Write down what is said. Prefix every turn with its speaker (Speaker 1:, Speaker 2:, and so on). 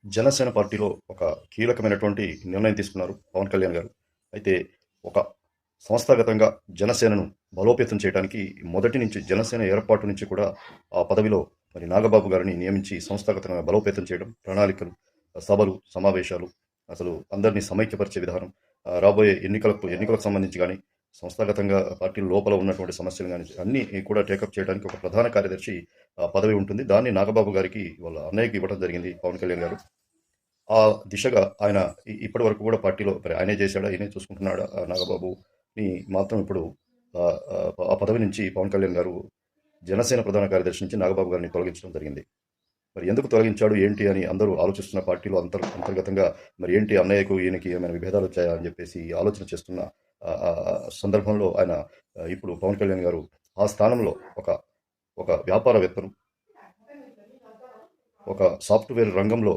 Speaker 1: జనసేన పార్టీలో ఒక కీలకమైనటువంటి నిర్ణయం తీసుకున్నారు పవన్ కళ్యాణ్ గారు. అయితే ఒక సంస్థాగతంగా జనసేనను బలోపేతం చేయడానికి మొదటి నుంచి జనసేన ఏర్పాటు నుంచి కూడా ఆ పదవిలో మరి నాగబాబు గారిని నియమించి సంస్థాగతంగా బలోపేతం చేయడం, ప్రణాళికలు, సభలు, సమావేశాలు, అసలు అందరినీ సమైక్యపరిచే విధానం, రాబోయే ఎన్నికలకు సంబంధించి కానీ, సంస్థాగతంగా పార్టీ లోపల ఉన్నటువంటి సమస్యలు కానీ అన్నీ కూడా టేకప్ చేయడానికి ఒక ప్రధాన కార్యదర్శి పదవి ఉంటుంది. దాన్ని నాగబాబు గారికి వాళ్ళ అన్నయ్యకి ఇవ్వడం జరిగింది పవన్ కళ్యాణ్ గారు. ఆ దిశగా ఆయన ఇప్పటి వరకు కూడా పార్టీలో మరి ఆయనే చేశాడా, ఆయనే చూసుకుంటున్నాడా నాగబాబుని మాత్రం ఇప్పుడు ఆ పదవి నుంచి పవన్ కళ్యాణ్ గారు జనసేన ప్రధాన కార్యదర్శి నుంచి నాగబాబు గారిని తొలగించడం జరిగింది. మరి ఎందుకు తొలగించాడు ఏంటి అని అందరూ ఆలోచిస్తున్న పార్టీలో అంతర్గతంగా మరి ఏంటి అన్నయ్యకు ఈయనకి ఏమైనా విభేదాలు వచ్చాయా అని చెప్పేసి ఆలోచన చేస్తున్న సందర్భంలో ఆయన ఇప్పుడు పవన్ కళ్యాణ్ గారు ఆ స్థానంలో ఒక ఒక వ్యాపారవేత్తను, ఒక సాఫ్ట్వేర్ రంగంలో